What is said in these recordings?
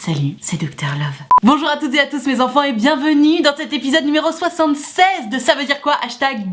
Salut, c'est Dr Love. Bonjour à toutes et à tous mes enfants et bienvenue dans cet épisode numéro 76 de Ça veut dire quoi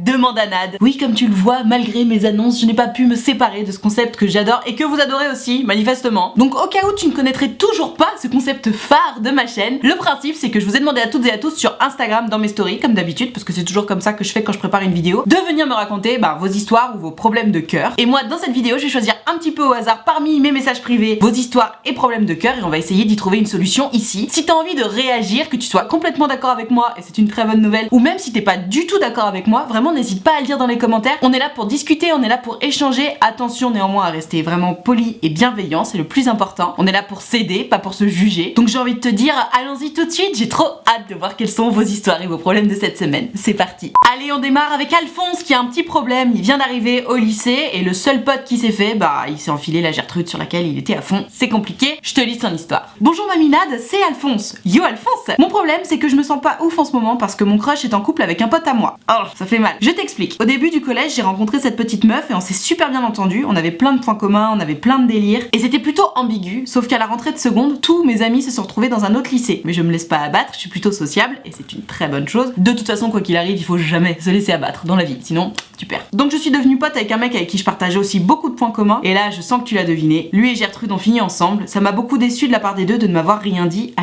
#demandanade. Oui, comme tu le vois, malgré mes annonces, je n'ai pas pu me séparer de ce concept que j'adore et que vous adorez aussi, manifestement. Donc au cas où tu ne connaîtrais toujours pas ce concept phare de ma chaîne, le principe c'est que je vous ai demandé à toutes et à tous sur Instagram dans mes stories, comme d'habitude, parce que c'est toujours comme ça que je fais quand je prépare une vidéo, de venir me raconter vos histoires ou vos problèmes de cœur. Et moi, dans cette vidéo, je vais choisir un petit peu au hasard parmi mes messages privés vos histoires et problèmes de cœur et on va essayer d'y trouver une solution ici. Si t'as envie de réagir, que tu sois complètement d'accord avec moi et c'est une très bonne nouvelle, ou même si t'es pas du tout d'accord avec moi, vraiment n'hésite pas à le dire dans les commentaires. On est là pour discuter, on est là pour échanger. Attention néanmoins à rester vraiment poli et bienveillant, c'est le plus important. On est là pour s'aider, pas pour se juger. Donc j'ai envie de te dire, allons-y tout de suite, j'ai trop hâte de voir quelles sont vos histoires et vos problèmes de cette semaine. C'est parti. Allez, on démarre avec Alphonse qui a un petit problème. Il vient d'arriver au lycée et le seul pote qui s'est fait, il s'est enfilé la Gertrude sur laquelle il était à fond. C'est compliqué, je te lis son histoire. Bonjour Maminade, c'est Alphonse. Yo Alphonse. Mon problème c'est que je me sens pas ouf en ce moment parce que mon crush est en couple avec un pote à moi. Oh, ça fait mal. Je t'explique. Au début du collège, j'ai rencontré cette petite meuf et on s'est super bien entendu. On avait plein de points communs, on avait plein de délires et c'était plutôt ambigu, sauf qu'à la rentrée de seconde, tous mes amis se sont retrouvés dans un autre lycée. Mais je me laisse pas abattre, je suis plutôt sociable et c'est une très bonne chose. De toute façon, quoi qu'il arrive, il faut jamais se laisser abattre dans la vie, sinon tu perds. Donc je suis devenue pote avec un mec avec qui je partageais aussi beaucoup de points communs et là je sens que tu l'as deviné, lui et Gertrude ont fini ensemble. Ça m'a beaucoup déçu de la part des deux de ne m'avoir rien dit.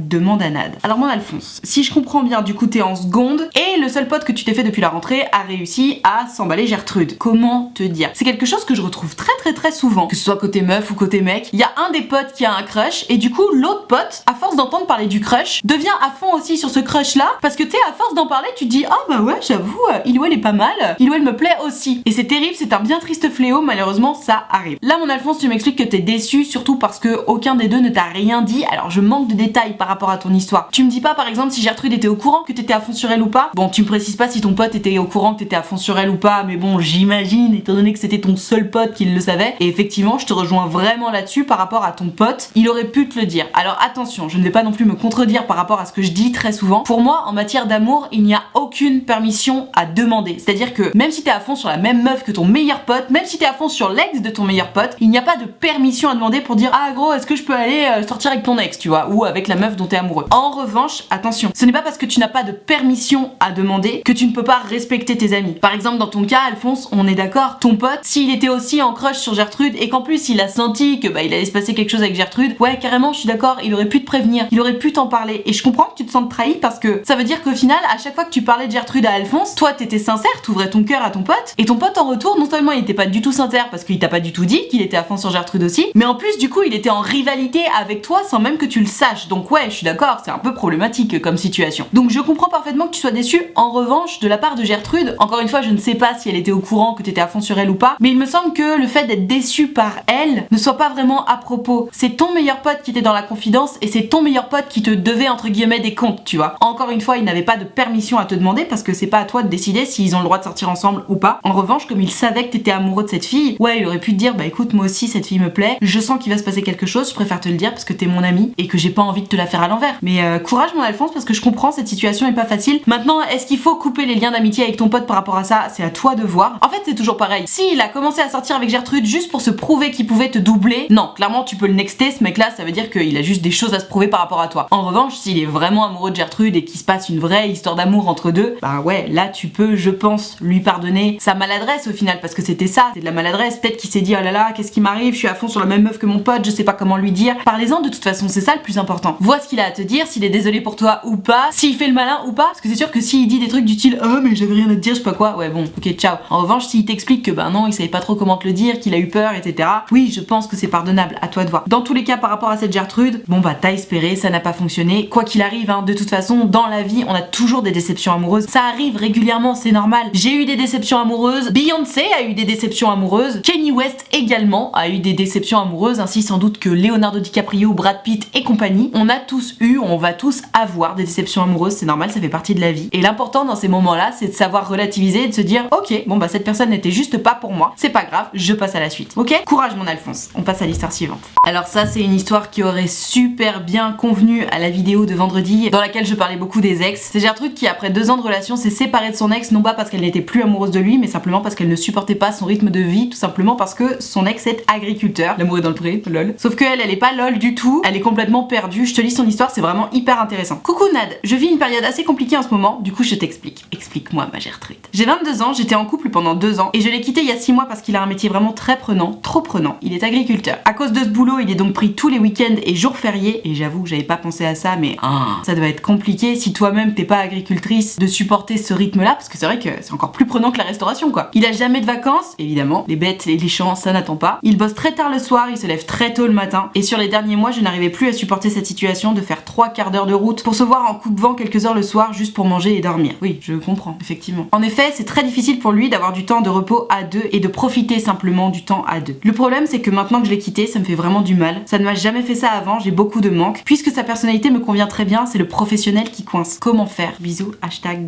#demandanade. Alors mon Alphonse, si je comprends bien, du coup t'es en seconde et le seul pote que tu t'es fait depuis la rentrée a réussi à s'emballer Gertrude. Comment te dire? C'est quelque chose que je retrouve très souvent, que ce soit côté meuf ou côté mec. Il y a un des potes qui a un crush et du coup l'autre pote, à force d'entendre parler du crush, devient à fond aussi sur ce crush là parce que à force d'en parler tu te dis ouais j'avoue, il ou elle est pas mal, il ou elle me plaît aussi. Et c'est terrible, c'est un bien triste fléau, malheureusement ça arrive. Là mon Alphonse, tu m'expliques que t'es déçu surtout parce que aucun des deux ne t'a rien dit. Alors je manque de détails par rapport à ton histoire. Tu me dis pas par exemple si Gertrude était au courant que t'étais à fond sur elle ou pas. Bon, tu me précises pas si ton pote était au courant que t'étais à fond sur elle ou pas, mais bon j'imagine étant donné que c'était ton seul pote qui le savait. Et effectivement je te rejoins vraiment là-dessus par rapport à ton pote, il aurait pu te le dire. Alors attention, je ne vais pas non plus me contredire par rapport à ce que je dis très souvent. Pour moi en matière d'amour il n'y a aucune permission à demander. C'est-à-dire que même si t'es à fond sur la même meuf que ton meilleur pote, même si t'es à fond sur l'ex de ton meilleur pote, il n'y a pas de permission à demander pour dire gros est-ce que je peux aller sortir avec ton ex, tu vois, ou avec la meuf dont t'es amoureux. En revanche, attention, ce n'est pas parce que tu n'as pas de permission à demander que tu ne peux pas respecter tes amis. Par exemple dans ton cas Alphonse, on est d'accord, ton pote, s'il était aussi en crush sur Gertrude et qu'en plus il a senti que il allait se passer quelque chose avec Gertrude, ouais carrément je suis d'accord, il aurait pu te prévenir, il aurait pu t'en parler. Et je comprends que tu te sentes trahi parce que ça veut dire qu'au final à chaque fois que tu parlais de Gertrude à Alphonse, toi t'étais sincère, t'ouvrais ton cœur à ton pote et ton pote en retour non seulement il était pas du tout sincère parce qu'il t'a pas du tout dit qu'il était à fond sur Gertrude aussi, mais en plus du coup il était en rivalité avec toi sans même que tu le saches. Donc ouais, je suis d'accord, c'est un peu problématique comme situation. Donc je comprends parfaitement que tu sois déçu. En revanche, de la part de Gertrude, encore une fois, je ne sais pas si elle était au courant que t'étais à fond sur elle ou pas, mais il me semble que le fait d'être déçu par elle ne soit pas vraiment à propos. C'est ton meilleur pote qui était dans la confidence et c'est ton meilleur pote qui te devait entre guillemets des comptes, tu vois. Encore une fois, il n'avait pas de permission à te demander parce que c'est pas à toi de décider s'ils ont le droit de sortir ensemble ou pas. En revanche, comme il savait que t'étais amoureux de cette fille, ouais, il aurait pu te dire écoute, moi aussi cette fille me plaît, je sens qu'il va se passer quelque chose, je préfère te le dire parce que t'es mon ami et que j'ai pas envie de te la faire à l'envers. Mais courage mon Alphonse parce que je comprends, cette situation est pas facile. Maintenant, est-ce qu'il faut couper les liens d'amitié avec ton pote par rapport à ça? C'est à toi de voir. En fait, c'est toujours pareil. S'il a commencé à sortir avec Gertrude juste pour se prouver qu'il pouvait te doubler, non, clairement tu peux le nexter, ce mec là, ça veut dire qu'il a juste des choses à se prouver par rapport à toi. En revanche, s'il est vraiment amoureux de Gertrude et qu'il se passe une vraie histoire d'amour entre deux, ouais, là tu peux, je pense, lui pardonner sa maladresse au final, parce que c'était ça, c'est de la maladresse. Peut-être qu'il s'est dit oh là là, qu'est-ce qui m'arrive, je suis à fond sur la même meuf que mon pote, je sais pas comment lui dire. Parlez-en de toute façon, c'est ça le plus important. Vois ce qu'il a à te dire, s'il est désolé pour toi ou pas, s'il fait le malin ou pas, parce que c'est sûr que s'il dit des trucs du style oh mais j'avais rien à te dire, je sais pas quoi, ouais bon, ok ciao. En revanche, s'il t'explique que non, il savait pas trop comment te le dire, qu'il a eu peur, etc. Oui, je pense que c'est pardonnable, à toi de voir. Dans tous les cas, par rapport à cette Gertrude, t'as espéré, ça n'a pas fonctionné. Quoi qu'il arrive, de toute façon, dans la vie, on a toujours des déceptions amoureuses. Ça arrive régulièrement, c'est normal. J'ai eu des déceptions amoureuses, Beyoncé a eu des déceptions amoureuses, Kanye West également a eu des déceptions amoureuses, ainsi sans doute que Leonardo DiCaprio, Brad Pitt et compagnie. On a tous eu, on va tous avoir des déceptions amoureuses, c'est normal, ça fait partie de la vie. Et l'important dans ces moments-là, c'est de savoir relativiser et de se dire ok, cette personne n'était juste pas pour moi, c'est pas grave, je passe à la suite. Ok, courage mon Alphonse. On passe à l'histoire suivante. Alors ça, c'est une histoire qui aurait super bien convenu à la vidéo de vendredi dans laquelle je parlais beaucoup des ex. C'est Gertrude qui, après 2 ans de relation, s'est séparée de son ex, non pas parce qu'elle n'était plus amoureuse de lui, mais simplement parce qu'elle ne supportait pas son rythme de vie, tout simplement parce que son ex est agriculteur. L'amour est dans le pré, lol. Sauf qu'elle, elle est pas lol du tout. Elle elle est complètement perdue. Je te lis son histoire, c'est vraiment hyper intéressant. Coucou Nad, je vis une période assez compliquée en ce moment, du coup je t'explique. Explique-moi ma Gertrude. J'ai 22 ans, j'étais en couple pendant 2 ans et je l'ai quitté il y a 6 mois parce qu'il a un métier vraiment très prenant, trop prenant. Il est agriculteur. À cause de ce boulot, il est donc pris tous les week-ends et jours fériés et j'avoue, j'avais pas pensé à ça, mais ça doit être compliqué si toi-même t'es pas agricultrice de supporter ce rythme-là, parce que c'est vrai que c'est encore plus prenant que la restauration quoi. Il a jamais de vacances, évidemment, les bêtes et les champs ça n'attend pas. Il bosse très tard le soir, il se lève très tôt le matin et sur les derniers mois je n'arrivais plus à supporter cette situation de faire 3 quarts d'heure de route pour se voir en coupe-vent quelques heures le soir juste pour manger et dormir. Oui, je comprends, effectivement. En effet, c'est très difficile pour lui d'avoir du temps de repos à deux et de profiter simplement du temps à deux. Le problème c'est que maintenant que je l'ai quitté, ça me fait vraiment du mal. Ça ne m'a jamais fait ça avant, j'ai beaucoup de manques. Puisque sa personnalité me convient très bien, c'est le professionnel qui coince. Comment faire? Bisous,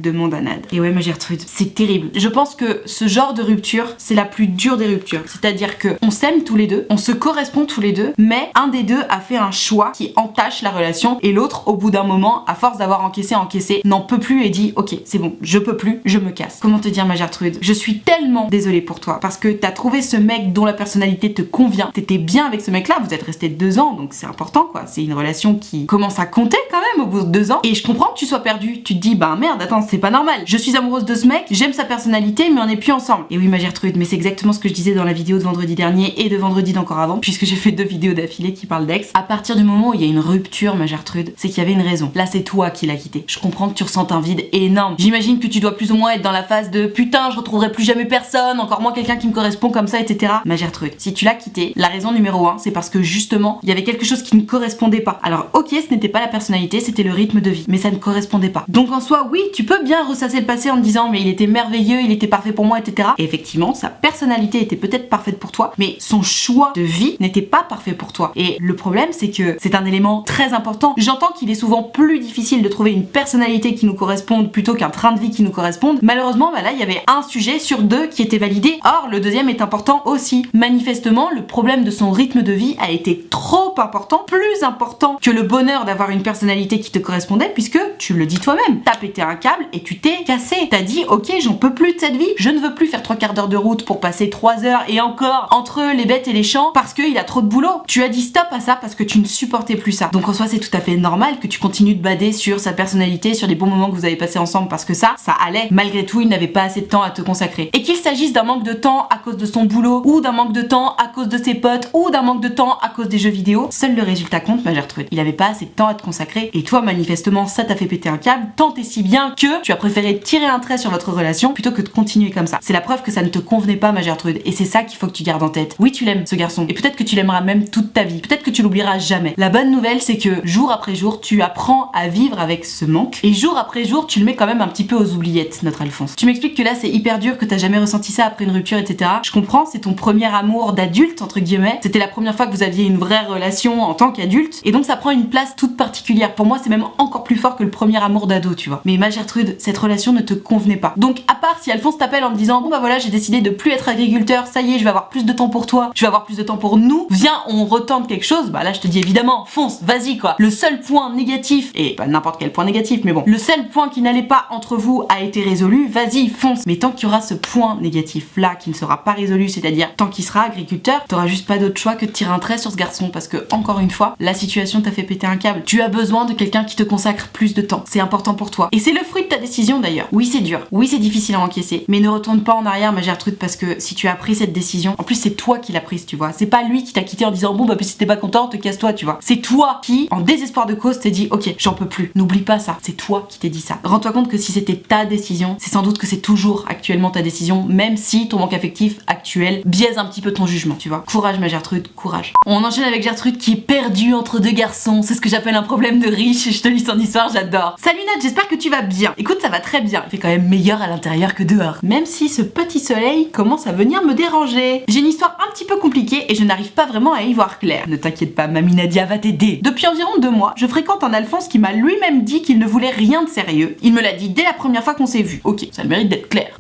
demande à Nad. Et ouais ma Gertrude, c'est terrible. Je pense que ce genre de rupture, c'est la plus dure des ruptures. C'est-à-dire que on s'aime tous les deux, on se correspond tous les deux, mais un des deux a fait un choix qui entache la relation et l'autre, au bout d'un moment, à force d'avoir encaissé, n'en peut plus et dit ok, c'est bon, je peux plus, je me casse. Comment te dire ma Gertrude? Je suis tellement désolée pour toi parce que t'as trouvé ce mec dont la personnalité te convient. T'étais bien avec ce mec-là, vous êtes restés 2 ans, donc c'est important quoi. C'est une relation qui commence à compter quand même au bout de 2 ans. Et je comprends que tu sois perdu. Tu te dis bah merde, attends, c'est pas normal. Je suis amoureuse de ce mec, j'aime sa personnalité, mais on n'est plus ensemble. Et oui ma Gertrude, mais c'est exactement ce que je disais dans la vidéo de vendredi dernier et de vendredi d'encore avant, puisque j'ai fait 2 vidéos d'affilée qui parlent d'ex. À partir du moment où il y a une rupture ma Gertrude, c'est qu'il y avait une raison. Là c'est toi qui l'as quitté. Je comprends que tu ressentes un vide énorme. J'imagine que tu dois plus ou moins être dans la phase de putain je retrouverai plus jamais personne, encore moins quelqu'un qui me correspond comme ça, etc. Ma Gertrude, si tu l'as quitté, la raison numéro 1 c'est parce que justement il y avait quelque chose qui ne correspondait pas. Alors ok, ce n'était pas la personnalité, c'était le rythme de vie, mais ça ne correspondait pas. Donc en soi oui, tu peux bien ressasser le passé en te disant mais il était merveilleux, il était parfait pour moi, etc. Et effectivement, sa personnalité était peut-être parfaite pour toi, mais son choix de vie n'était pas parfait pour toi. Et le problème, c'est que c'est un élément très important. J'entends qu'il est souvent plus difficile de trouver une personnalité qui nous corresponde plutôt qu'un train de vie qui nous corresponde. Malheureusement, bah là, il y avait un sujet sur 2 qui était validé. Or, le deuxième est important aussi. Manifestement, le problème de son rythme de vie a été trop important, plus important que le bonheur d'avoir une personnalité qui te correspondait, puisque tu le dis toi-même. T'as pété un câble et tu t'es cassé. T'as dit ok, j'en peux plus de cette vie, je ne veux plus faire 3 quarts d'heure de route pour passer 3 heures et encore entre les bêtes et les champs parce qu'il a trop de boulot. Tu as dit stop à ça parce que tu ne supportais plus ça. Donc en soi c'est tout à fait normal que tu continues de bader sur sa personnalité, sur les bons moments que vous avez passés ensemble parce que ça allait. Malgré tout il n'avait pas assez de temps à te consacrer. Et qu'il s'agisse d'un manque de temps à cause de son boulot ou d'un manque de temps à cause de ses potes ou d'un manque de temps à cause des jeux vidéo, seul le résultat compte ma Gertrude. Il avait pas assez de temps à te consacrer et toi manifestement ça t'a fait péter un câble tant et si bien que tu as préféré tirer un trait sur votre relation plutôt que de continuer comme ça. C'est la preuve que ça ne te convenait pas ma Gertrude et c'est ça qu'il faut que tu gardes en tête. Oui tu l'aimes ce garçon et peut-être que tu l'aimeras même toute ta vie, peut-être que tu l'oublieras jamais. La bonne nouvelle c'est que jour après jour tu apprends à vivre avec ce manque et jour après jour tu le mets quand même un petit peu aux oubliettes notre Alphonse. Tu m'expliques que là c'est hyper dur, que t'as jamais ressenti ça après une rupture etc. Je comprends, c'est ton premier amour d'adulte entre guillemets, c'était la première fois que vous aviez une vraie relation en tant qu'adulte et donc ça prend une place toute particulière. Pour moi c'est même encore plus fort que le premier amour d'ado tu vois. Mais ma Gertrude, cette relation ne te convenait pas. Donc à part si Alphonse t'appelle en te disant bon bah voilà j'ai décidé de plus être agriculteur, ça y est je vais avoir plus de temps pour toi, je vais avoir plus de temps pour nous, viens on retente quelque chose, bah là je te dis évidemment fonce, vas-y quoi. Le seul point négatif, et pas n'importe quel point négatif mais bon, le seul point qui n'allait pas entre vous a été résolu, vas-y fonce. Mais tant qu'il y aura ce point négatif là qui ne sera pas résolu, c'est-à-dire tant qu'il sera agriculteur, t'auras juste pas d'autre choix que de tirer un trait sur ce garçon parce que encore une fois la situation t'a fait péter un câble. Tu as besoin de quelqu'un qui te consacre plus de temps, c'est important pour toi et c'est le fruit de ta décision d'ailleurs. Oui c'est dur, oui c'est difficile à encaisser, mais ne retourne pas en arrière ma Gertrude parce que si tu as pris cette décision, en plus c'est toi qui l'as prise tu vois, c'est pas lui qui t'a quitté en disant bon bah si t'es pas content te casse-toi tu vois, c'est toi qui en désespoir de cause t'es dit ok j'en peux plus. N'oublie pas ça, c'est toi qui t'es dit ça. Rends-toi compte que si c'était ta décision, c'est sans doute que c'est toujours actuellement ta décision, même si ton manque affectif actuel biaise un petit peu ton jugement tu vois. Courage ma Gertrude, courage. On enchaîne avec Gertrude qui est perdue entre 2 garçons, c'est ce que j'appelle un problème de riche et je te lis son histoire, j'adore. Salut Nat, j'espère que tu vas bien. Écoute ça va très bien, il fait quand même meilleur à l'intérieur que dehors, même si ce petit soleil commence à venir me déranger. J'ai une histoire un petit peu compliquée et je n'arrive pas vraiment à y voir clair. Ne t'inquiète pas, mamie Nadia va t'aider. Depuis environ 2 mois, je fréquente un Alphonse qui m'a lui-même dit qu'il ne voulait rien de sérieux. Il me l'a dit dès la première fois qu'on s'est vu. Ok, ça le mérite d'être clair.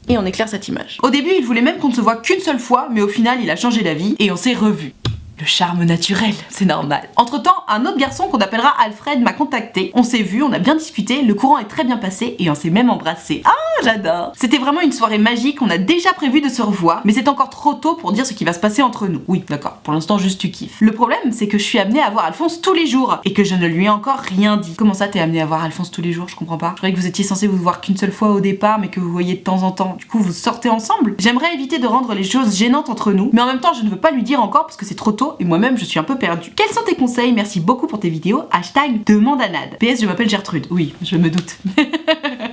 Et on éclaire cette image. Au début, il voulait même qu'on ne se voit qu'une seule fois, mais au final, il a changé d'avis et on s'est revus. Le charme naturel, c'est normal. Entre-temps, un autre garçon qu'on appellera Alfred m'a contacté. On s'est vu, on a bien discuté, le courant est très bien passé et on s'est même embrassé. Ah, j'adore. C'était vraiment une soirée magique, on a déjà prévu de se revoir, mais c'est encore trop tôt pour dire ce qui va se passer entre nous. Oui, d'accord, pour l'instant juste tu kiffes. Le problème, c'est que je suis amenée à voir Alphonse tous les jours et que je ne lui ai encore rien dit. Comment ça t'es amenée à voir Alphonse tous les jours? Je comprends pas. Je croyais que vous étiez censé vous voir qu'une seule fois au départ, mais que vous voyez de temps en temps. Du coup, vous sortez ensemble. J'aimerais éviter de rendre les choses gênantes entre nous, mais en même temps, je ne veux pas lui dire encore parce que c'est trop tôt et moi-même je suis un peu perdue. Quels sont tes conseils? Merci beaucoup pour tes vidéos. #demandanade. PS, je m'appelle Gertrude. Oui, je me doute.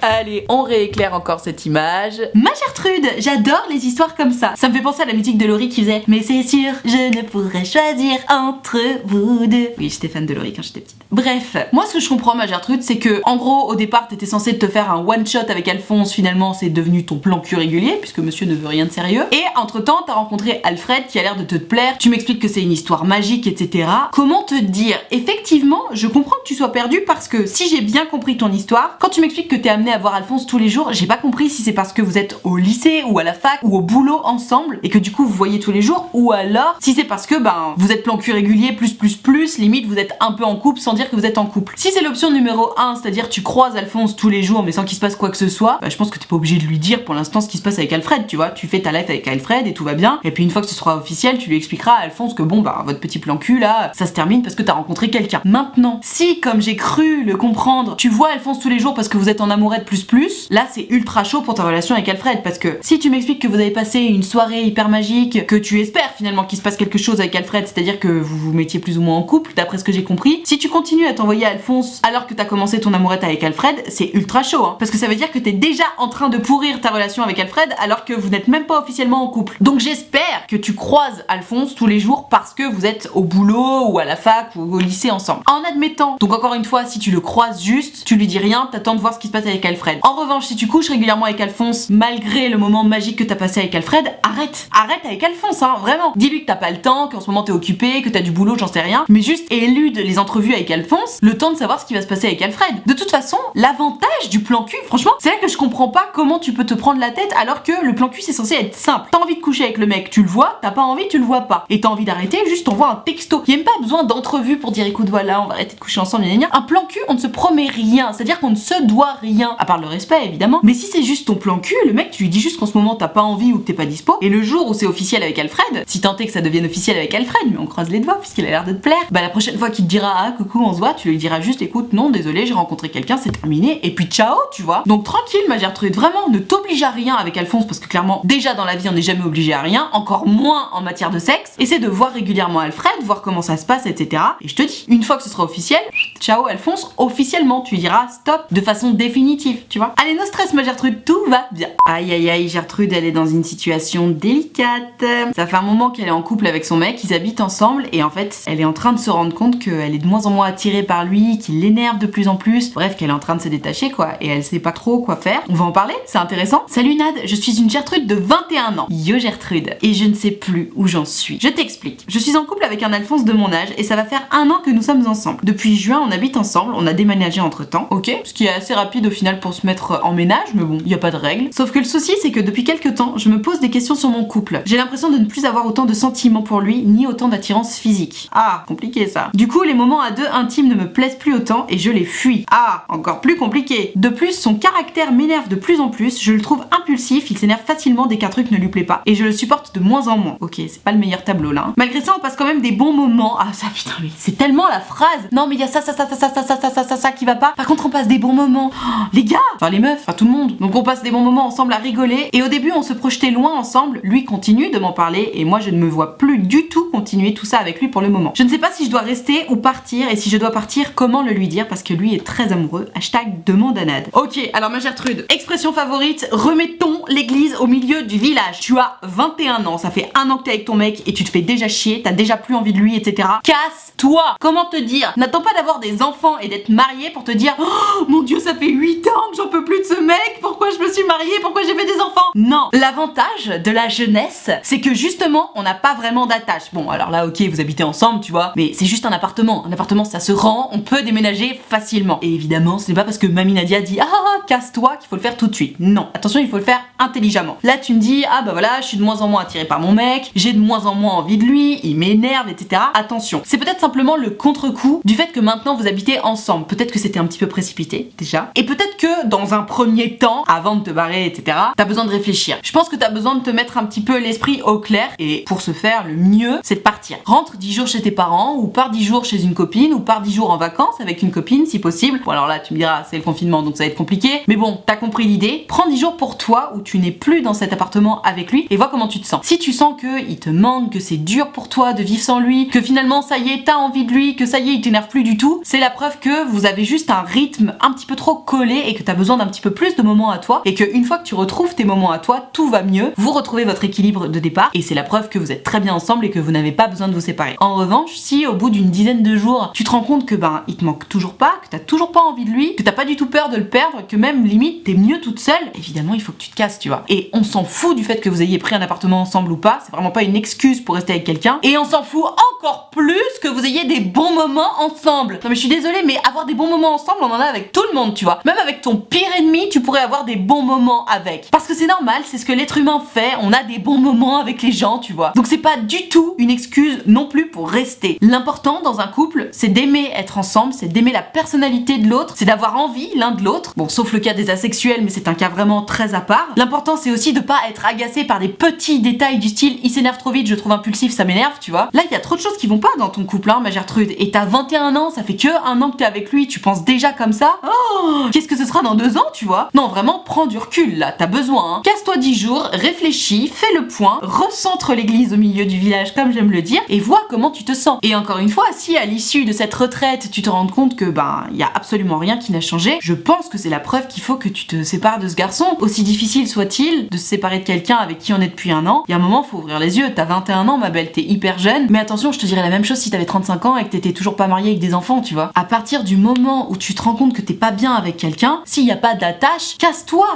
Allez, on rééclaire encore cette image. Ma Gertrude, j'adore les histoires comme ça. Ça me fait penser à la musique de Laurie qui faisait mais c'est sûr, je ne pourrais choisir entre vous deux. Oui, j'étais fan de Laurie quand j'étais petite. Bref, moi ce que je comprends ma Gertrude, c'est que en gros au départ t'étais censé te faire un one shot avec Alphonse, finalement c'est devenu ton plan cul régulier puisque monsieur ne veut rien de sérieux. Et entre temps t'as rencontré Alfred qui a l'air de te plaire, tu m'expliques que c'est une histoire magique, etc. Comment te dire? Effectivement, je comprends que tu sois perdu parce que si j'ai bien compris ton histoire, quand tu m'expliques que t'es amené à voir Alphonse tous les jours, j'ai pas compris si c'est parce que vous êtes au lycée ou à la fac ou au boulot ensemble et que du coup vous voyez tous les jours, ou alors si c'est parce que vous êtes plan cul régulier plus, limite vous êtes un peu en couple sans dire que vous êtes en couple. Si c'est l'option numéro 1, c'est-à-dire tu croises Alphonse tous les jours mais sans qu'il se passe quoi que ce soit, je pense que t'es pas obligé de lui dire pour l'instant ce qui se passe avec Alfred, tu vois, tu fais ta life avec Alfred et tout va bien, et puis une fois que ce sera officiel, tu lui expliqueras à Alphonse que bon votre petit plan cul là, ça se termine parce que t'as rencontré quelqu'un. Maintenant, si comme j'ai cru le comprendre, tu vois Alphonse tous les jours parce que vous êtes en amourette plus, là c'est ultra chaud pour ta relation avec Alfred, parce que si tu m'expliques que vous avez passé une soirée hyper magique, que tu espères finalement qu'il se passe quelque chose avec Alfred, c'est-à-dire que vous vous mettiez plus ou moins en couple, d'après ce que j'ai compris, si tu continues à t'envoyer Alphonse alors que t'as commencé ton amourette avec Alfred, c'est ultra chaud, hein, parce que ça veut dire que t'es déjà en train de pourrir ta relation avec Alfred alors que vous n'êtes même pas officiellement en couple. Donc j'espère que tu croises Alphonse tous les jours parce que vous êtes au boulot ou à la fac ou au lycée ensemble. En admettant, donc encore une fois, si tu le croises juste, tu lui dis rien, t'attends de voir ce qui se passe avec Alfred. En revanche, si tu couches régulièrement avec Alphonse, malgré le moment magique que t'as passé avec Alfred, arrête avec Alphonse, hein, vraiment. Dis-lui que t'as pas le temps, qu'en ce moment t'es occupé, que t'as du boulot, j'en sais rien, mais juste élude les entrevues avec Alphonse, le temps de savoir ce qui va se passer avec Alfred. De toute façon, l'avantage du plan cul, franchement, c'est là que je comprends pas comment tu peux te prendre la tête alors que le plan cul c'est censé être simple. T'as envie de coucher avec le mec, tu le vois, t'as pas envie, tu le vois pas. Et t'as envie d'arrêter, juste t'envoies un texto. Y a même pas besoin d'entrevue pour dire écoute voilà, on va arrêter de coucher ensemble, gna gna gna. Un plan cul, on ne se promet rien, c'est-à-dire qu'on ne se doit rien, à part le respect évidemment. Mais si c'est juste ton plan cul, le mec tu lui dis juste qu'en ce moment t'as pas envie ou que t'es pas dispo, et le jour où c'est officiel avec Alfred, si tant est que ça devienne officiel avec Alfred, mais on croise les doigts puisqu'il a l'air de te plaire, la prochaine fois qu'il te dira ah coucou on se voit, tu lui diras juste écoute non désolé j'ai rencontré quelqu'un, c'est terminé, et puis ciao, tu vois. Donc tranquille ma Gertrude, vraiment ne t'oblige à rien avec Alphonse parce que clairement déjà dans la vie on n'est jamais obligé à rien, encore moins en matière de sexe. Essaie de voir régulièrement Alfred, voir comment ça se passe, etc. Et je te dis, une fois que ce sera officiel, ciao Alphonse, officiellement tu lui diras stop de façon définitive, tu vois. Allez, no stress ma Gertrude, tout va bien. Aïe aïe aïe, Gertrude elle est dans une situation délicate. Ça fait un moment qu'elle est en couple avec son mec, ils habitent ensemble et en fait elle est en train de se rendre compte qu'elle est de moins en moins attirée par lui, qu'il l'énerve de plus en plus, bref qu'elle est en train de se détacher quoi, et elle sait pas trop quoi faire. On va en parler, c'est intéressant. Salut Nad, je suis une Gertrude de 21 ans. Yo Gertrude, et je ne sais plus où j'en suis. Je t'explique. Je suis en couple avec un Alphonse de mon âge et ça va faire 1 an que nous sommes ensemble. Depuis juin on habite ensemble, on a déménagé entre temps, ok, ce qui est assez rapide au final pour se mettre en ménage, mais bon, y a pas de règle. Sauf que le souci c'est que depuis quelques temps, je me pose des questions sur mon couple. J'ai l'impression de ne plus avoir autant de sentiments pour lui, ni autant d'attirance physique. Ah, compliqué ça. Du coup, les moments à deux intimes ne me plaisent plus autant et je les fuis. Ah, encore plus compliqué. De plus, son caractère m'énerve de plus en plus, je le trouve impulsif, il s'énerve facilement dès qu'un truc ne lui plaît pas, et je le supporte de moins en moins. Ok, c'est pas le meilleur tableau là. Hein. Malgré ça, on passe quand même des bons moments. Ah ça putain, mais c'est tellement la phrase. Non mais il y a ça qui va pas. Par contre, on passe des bons moments. Oh, les gars, enfin les meufs, enfin tout le monde. Donc on passe des bons moments ensemble à rigoler, et au début on se projetait loin ensemble, lui continue de m'en parler, et moi je ne me vois plus du tout continuer tout ça avec lui pour le moment. Je ne sais pas si je dois rester ou partir, et si je dois partir, comment le lui dire, parce que lui est très amoureux. #demandanade. Ok, alors ma Gertrude, expression favorite, remettons l'église au milieu du village. Tu as 21 ans, ça fait 1 an que t'es avec ton mec et tu te fais déjà chier, t'as déjà plus envie de lui, etc. Casse-toi. Comment te dire? N'attends pas d'avoir des enfants et d'être marié pour te dire oh mon dieu, ça fait 8 ans que j'en peux plus de ce mec, pourquoi je me suis mariée, pourquoi j'ai fait des enfants? Non. L'avantage de la jeunesse, c'est que justement, on n'a pas vraiment d'attache. Bon, alors là, ok, vous habitez ensemble, tu vois, mais c'est juste un appartement. Un appartement, ça se rend, on peut déménager facilement. Et évidemment, ce n'est pas parce que Mamie Nadia dit ah, casse-toi qu'il faut le faire tout de suite. Non. Attention, il faut le faire intelligemment. Là tu me dis ah bah voilà, je suis de moins en moins attirée par mon mec, j'ai de moins en moins envie de lui, il m'énerve, etc. Attention, c'est peut-être simplement le contre-coup du fait que maintenant vous habitez ensemble. Peut-être que c'était un petit peu précipité déjà, et peut-être que dans un premier temps, avant de te barrer, etc., t'as besoin de réfléchir. Je pense que t'as besoin de te mettre un petit peu l'esprit au clair, et pour ce faire, le mieux c'est de partir. Rentre 10 jours chez tes parents, ou pars 10 jours chez une copine, ou pars 10 jours en vacances avec une copine si possible. Bon alors là tu me diras c'est le confinement donc ça va être compliqué, mais bon t'as compris l'idée. Prends 10 jours pour toi où tu n'es plus dans cet appartement avec lui et vois comment tu te sens. Si tu sens que il te manque, que c'est dur pour toi de vivre sans lui, que finalement ça y est t'as envie de lui, que ça y est il t'énerve plus du tout, c'est la preuve que vous avez juste un rythme un petit peu trop collé et que t'as besoin d'un petit peu plus de moments à toi, et que une fois que tu retrouves tes moments à toi, tout va mieux, vous retrouvez votre équilibre de départ et c'est la preuve que vous êtes très bien ensemble et que vous n'avez pas besoin de vous séparer. En revanche, si au bout d'une dizaine de jours tu te rends compte que il te manque toujours pas, que t'as toujours pas envie de lui, que t'as pas du tout peur de le perdre, que même limite t'es mieux toute seule, évidemment il faut que tu te casses, tu vois. Et on s'en fout du fait que vous ayez pris un appartement ensemble ou pas, c'est vraiment pas une excuse pour rester avec quelqu'un, et on s'en fout encore plus que vous ayez des bons moments ensemble. Non mais je suis désolée, mais avoir des bons moments ensemble, on en a avec tout le monde, tu vois. Même avec ton pire ennemi, tu pourrais avoir des bons moments avec. Parce que c'est normal, c'est ce que l'être humain fait, on a des bons moments avec les gens, tu vois. Donc c'est pas du tout une excuse non plus pour rester. L'important dans un couple, c'est d'aimer être ensemble, c'est d'aimer la personnalité de l'autre, c'est d'avoir envie l'un de l'autre. Bon, sauf le cas des asexuels, mais c'est un cas vraiment très à part. L'important c'est aussi de pas être agacé par des petits détails du style il s'énerve trop vite, je trouve impulsif, ça m'énerve, tu vois. Là, il y a trop de choses qui vont pas dans ton couple, hein, ma Gertrude. Et t'as 21 ans, ça fait que un an que t'es avec lui, tu penses déjà comme ça? Oh, qu'est-ce que ce sera dans 2 ans, tu vois? Non, vraiment, prends du recul là, t'as besoin, hein. Casse-toi 10 jours, réfléchis, fais le point, recentre l'église au milieu du village, comme j'aime le dire, et vois comment tu te sens. Et encore une fois, si à l'issue de cette retraite, tu te rends compte que y a absolument rien qui n'a changé, je pense que c'est la preuve qu'il faut que tu te sépares de ce garçon. Aussi difficile soit-il de se séparer de quelqu'un avec qui on est depuis un an, il y a un moment, faut ouvrir les yeux. T'as 21 ans, ma belle, t'es hyper jeune, mais attention, je te dirais la même chose si t'avais 35 ans et que t'étais toujours pas mariée avec des enfants, tu vois. À partir du moment où tu te rends compte que t'es pas bien avec quelqu'un, s'il y a pas d'attache, casse-toi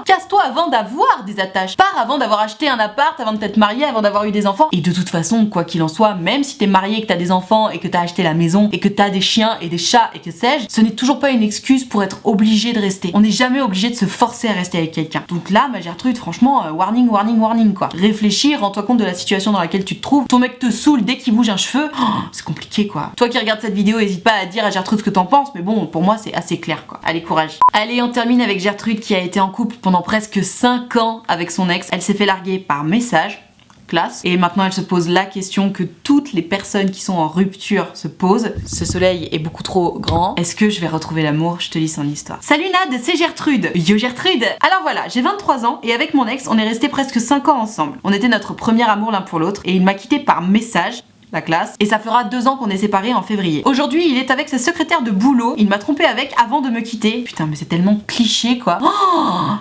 avant d'avoir des attaches. Pars avant d'avoir acheté un appart, avant de t'être mariée, avant d'avoir eu des enfants. Et de toute façon, quoi qu'il en soit, même si t'es mariée, que t'as des enfants et que t'as acheté la maison et que t'as des chiens et des chats et que sais-je, ce n'est toujours pas une excuse pour être obligé de rester. On n'est jamais obligé de se forcer à rester avec quelqu'un. Donc là, ma Gertrude, franchement, warning quoi. Réfléchis, rends-toi compte de la situation dans laquelle tu te trouves. Ton mec te saoule dès qu'il bouge un cheveu, c'est compliqué quoi. Toi qui regardes cette vidéo, hésite pas à dire à Gertrude ce que t'en penses, mais bon, pour moi c'est assez clair quoi. Allez, courage. Allez, on termine avec Gertrude qui a été en couple pendant presque 5 ans avec son ex. Elle s'est fait larguer par message. Classe. Et maintenant elle se pose la question que toutes les personnes qui sont en rupture se posent. Ce soleil est beaucoup trop grand. Est-ce que je vais retrouver l'amour? Je te lis son histoire. Salut Nad, c'est Gertrude. Yo Gertrude. Alors voilà, j'ai 23 ans et avec mon ex, on est resté presque 5 ans ensemble. On était notre premier amour l'un pour l'autre et il m'a quitté par message. La classe. Et ça fera 2 ans qu'on est séparés en février. Aujourd'hui, il est avec sa secrétaire de boulot. Il m'a trompé avec avant de me quitter. Putain, mais c'est tellement cliché, quoi. Oh,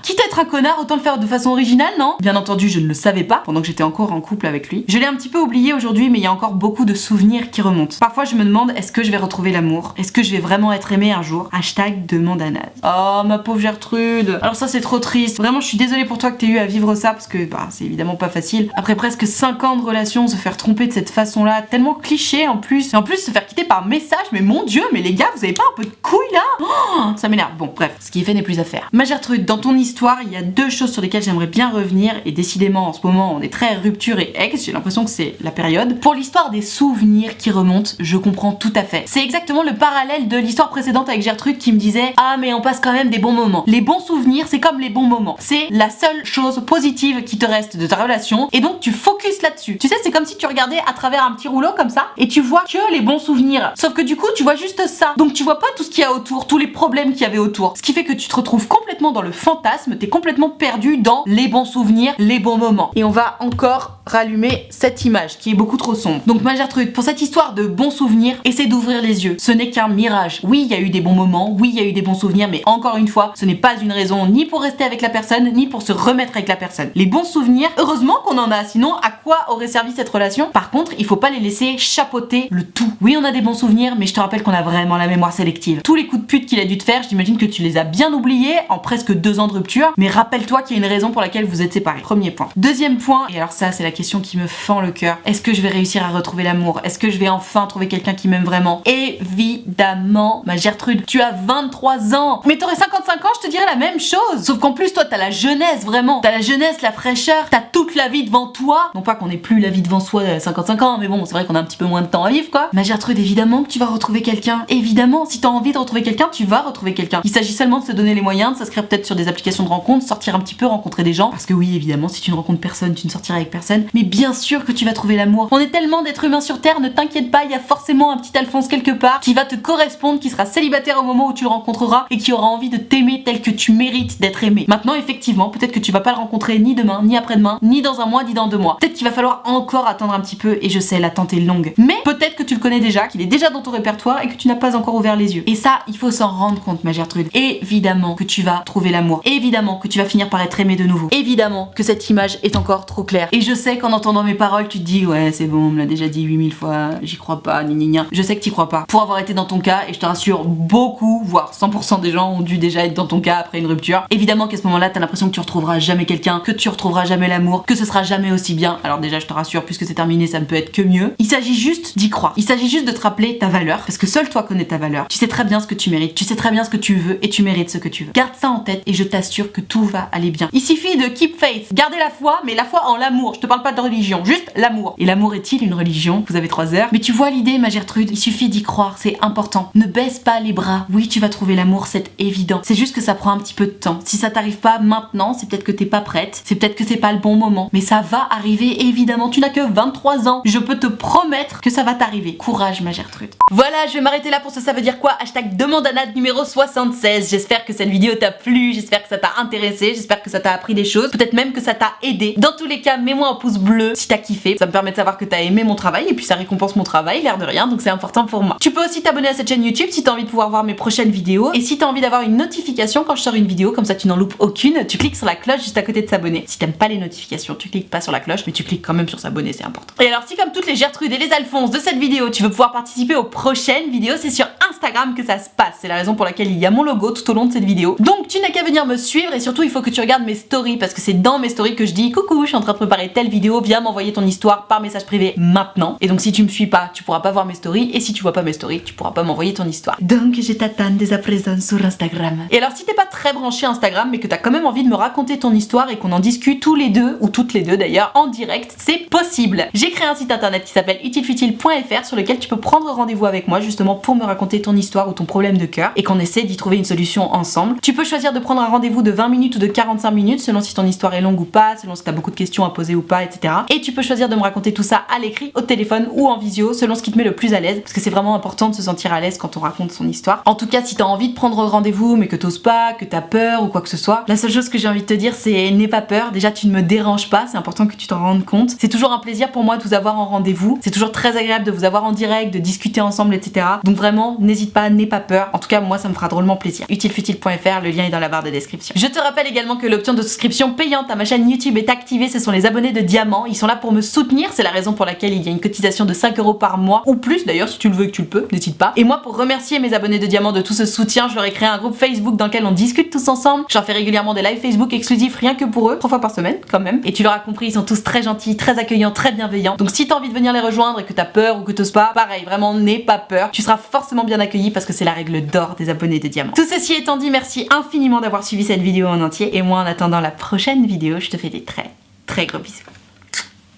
quitte à être un connard, autant le faire de façon originale, non? Bien entendu, je ne le savais pas pendant que j'étais encore en couple avec lui. Je l'ai un petit peu oublié aujourd'hui, mais il y a encore beaucoup de souvenirs qui remontent. Parfois, je me demande, est-ce que je vais retrouver l'amour? Est-ce que je vais vraiment être aimée un jour? Hashtag demande à Nad. Oh, ma pauvre Gertrude. Alors ça, c'est trop triste. Vraiment, je suis désolée pour toi que t'aies eu à vivre ça, parce que c'est évidemment pas facile. Après presque 5 ans de relation, se faire tromper de cette façon-là, tellement cliché en plus. Et en plus se faire quitter par message, mais mon dieu, mais les gars, vous avez pas un peu de couilles là? Oh, ça m'énerve. Bon, bref, ce qui est fait n'est plus à faire. Ma Gertrude, dans ton histoire, il y a 2 choses sur lesquelles j'aimerais bien revenir, et décidément en ce moment on est très rupture et ex, j'ai l'impression que c'est la période. Pour l'histoire des souvenirs qui remontent, je comprends tout à fait. C'est exactement le parallèle de l'histoire précédente avec Gertrude qui me disait ah mais on passe quand même des bons moments. Les bons souvenirs, c'est comme les bons moments. C'est la seule chose positive qui te reste de ta relation, et donc tu focuses là-dessus. Tu sais, c'est comme si tu regardais à travers un petit rouleau comme ça et tu vois que les bons souvenirs. Sauf que du coup, tu vois juste ça. Donc tu vois pas tout ce qu'il y a autour, tous les problèmes qu'il y avait autour. Ce qui fait que tu te retrouves complètement dans le fantasme, t'es complètement perdu dans les bons souvenirs, les bons moments. Et on va encore rallumer cette image qui est beaucoup trop sombre. Donc ma Gertrude, pour cette histoire de bons souvenirs, essaie d'ouvrir les yeux. Ce n'est qu'un mirage. Oui, il y a eu des bons moments, oui, il y a eu des bons souvenirs, mais encore une fois, ce n'est pas une raison ni pour rester avec la personne, ni pour se remettre avec la personne. Les bons souvenirs, heureusement qu'on en a, sinon à quoi aurait servi cette relation? Par contre, il faut pas les laisser chapeauter le tout. Oui, on a des bons souvenirs, mais je te rappelle qu'on a vraiment la mémoire sélective. Tous les coups de pute qu'il a dû te faire, j'imagine que tu les as bien oubliés en presque 2 ans de rupture, mais rappelle-toi qu'il y a une raison pour laquelle vous êtes séparés. Premier point. Deuxième point, et alors ça c'est la la question qui me fend le cœur. Est-ce que je vais réussir à retrouver l'amour? Est-ce que je vais enfin trouver quelqu'un qui m'aime vraiment? Évidemment, ma Gertrude, tu as 23 ans. Mais t'aurais 55 ans, je te dirais la même chose. Sauf qu'en plus, toi, t'as la jeunesse, vraiment. T'as la jeunesse, la fraîcheur, t'as toute la vie devant toi. Non pas qu'on ait plus la vie devant soi à 55 ans, mais bon, c'est vrai qu'on a un petit peu moins de temps à vivre, quoi. Ma Gertrude, évidemment que tu vas retrouver quelqu'un. Évidemment, si t'as envie de retrouver quelqu'un, tu vas retrouver quelqu'un. Il s'agit seulement de se donner les moyens, de s'inscrire peut-être sur des applications de rencontres, sortir un petit peu, rencontrer des gens. Parce que oui, évidemment, si tu ne rencontres personne, tu ne sortiras avec personne. Mais bien sûr que tu vas trouver l'amour. On est tellement d'êtres humains sur Terre, ne t'inquiète pas, il y a forcément un petit Alphonse quelque part qui va te correspondre, qui sera célibataire au moment où tu le rencontreras et qui aura envie de t'aimer tel que tu mérites d'être aimé. Maintenant, effectivement, peut-être que tu vas pas le rencontrer ni demain, ni après-demain, ni dans un mois, ni dans 2 mois. Peut-être qu'il va falloir encore attendre un petit peu et je sais, l'attente est longue. Mais peut-être que tu le connais déjà, qu'il est déjà dans ton répertoire et que tu n'as pas encore ouvert les yeux. Et ça, il faut s'en rendre compte, ma Gertrude. Évidemment que tu vas trouver l'amour. Évidemment que tu vas finir par être aimé de nouveau. Évidemment que cette image est encore trop claire. Et je sais qu'en entendant mes paroles, tu te dis ouais, c'est bon, on me l'a déjà dit 8000 fois, j'y crois pas, ni ni ni. Je sais que t'y crois pas. Pour avoir été dans ton cas, et je te rassure, beaucoup, voire 100% des gens ont dû déjà être dans ton cas après une rupture. Évidemment qu'à ce moment-là, t'as l'impression que tu retrouveras jamais quelqu'un, que tu retrouveras jamais l'amour, que ce sera jamais aussi bien. Alors déjà, je te rassure, puisque c'est terminé, ça ne peut être que mieux. Il s'agit juste d'y croire. Il s'agit juste de te rappeler ta valeur, parce que seul toi connais ta valeur. Tu sais très bien ce que tu mérites, tu sais très bien ce que tu veux et tu mérites ce que tu veux. Garde ça en tête et je t'assure que tout va aller bien. Il suffit de keep faith, garder la foi, mais la foi en l'amour. Je te parle pas de religion, juste l'amour. Et l'amour est-il une religion? Vous avez 3 heures. Mais tu vois l'idée, ma Gertrude, il suffit d'y croire, c'est important. Ne baisse pas les bras. Oui, tu vas trouver l'amour, c'est évident. C'est juste que ça prend un petit peu de temps. Si ça t'arrive pas maintenant, c'est peut-être que t'es pas prête, c'est peut-être que c'est pas le bon moment. Mais ça va arriver, évidemment. Tu n'as que 23 ans. Je peux te promettre que ça va t'arriver. Courage, ma Gertrude. Voilà, je vais m'arrêter là pour ce Ça veut dire quoi hashtag demande à Nat numéro 76. J'espère que cette vidéo t'a plu, j'espère que ça t'a intéressé, j'espère que ça t'a appris des choses, peut-être même que ça t'a aidé. Dans tous les cas, mets-moi un pouce bleu si t'as kiffé. Ça me permet de savoir que t'as aimé mon travail et puis ça récompense mon travail, l'air de rien, donc c'est important pour moi. Tu peux aussi t'abonner à cette chaîne YouTube si t'as envie de pouvoir voir mes prochaines vidéos et si t'as envie d'avoir une notification quand je sors une vidéo, comme ça tu n'en loupes aucune, tu cliques sur la cloche juste à côté de s'abonner. Si t'aimes pas les notifications, tu cliques pas sur la cloche, mais tu cliques quand même sur s'abonner, c'est important. Et alors si comme toutes les Gertrude et les Alphonse de cette vidéo, tu veux pouvoir participer aux prochaines vidéos, c'est sur Instagram que ça se passe. C'est la raison pour laquelle il y a mon logo tout au long de cette vidéo. Donc tu n'as qu'à venir me suivre et surtout il faut que tu regardes mes stories parce que c'est dans mes stories que je dis coucou, je suis en train de préparer telle vidéo, viens m'envoyer ton histoire par message privé maintenant. Et donc si tu me suis pas, tu pourras pas voir mes stories et si tu vois pas mes stories, tu pourras pas m'envoyer ton histoire. Donc je t'attends dès à présent sur Instagram. Et alors si t'es pas très branché Instagram mais que t'as quand même envie de me raconter ton histoire et qu'on en discute tous les deux ou toutes les deux d'ailleurs en direct, c'est possible. J'ai créé un site internet qui s'appelle utilefutile.fr sur lequel tu peux prendre rendez-vous avec moi justement pour me raconter ton histoire ou ton problème de cœur et qu'on essaie d'y trouver une solution ensemble. Tu peux choisir de prendre un rendez-vous de 20 minutes ou de 45 minutes selon si ton histoire est longue ou pas, selon si t'as beaucoup de questions à poser ou pas, etc. Et tu peux choisir de me raconter tout ça à l'écrit, au téléphone ou en visio selon ce qui te met le plus à l'aise parce que c'est vraiment important de se sentir à l'aise quand on raconte son histoire. En tout cas, si t'as envie de prendre rendez-vous mais que t'oses pas, que t'as peur ou quoi que ce soit, la seule chose que j'ai envie de te dire c'est n'aie pas peur. Déjà, tu ne me déranges pas, c'est important que tu t'en rendes compte. C'est toujours un plaisir pour moi de vous avoir en rendez-vous. C'est toujours très agréable de vous avoir en direct, de discuter ensemble, etc. Donc vraiment, n'hésite pas, n'aie pas peur. En tout cas, moi, ça me fera drôlement plaisir. Utilefutile.fr, le lien est dans la barre de description. Je te rappelle également que l'option de souscription payante à ma chaîne YouTube est activée. Ce sont les abonnés de Diamant. Ils sont là pour me soutenir. C'est la raison pour laquelle il y a une cotisation de 5 € par mois ou plus. D'ailleurs, si tu le veux et que tu le peux, n'hésite pas. Et moi, pour remercier mes abonnés de Diamant de tout ce soutien, je leur ai créé un groupe Facebook dans lequel on discute tous ensemble. J'en fais régulièrement des lives Facebook exclusifs rien que pour eux, 3 fois par semaine quand même. Et tu l'auras compris, ils sont tous très gentils, très accueillants, très bienveillants. Donc si t'as envie de venir les rejoindre et que t'as peur ou que t'oses pas, pareil, vraiment n'aie pas peur. Tu seras forcément bien accueilli parce que c'est la règle d'or des abonnés de Diamant. Tout ceci étant dit, merci infiniment d'avoir suivi cette vidéo en entier. Et moi, en attendant la prochaine vidéo, je te fais des très gros bisous.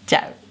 Ciao.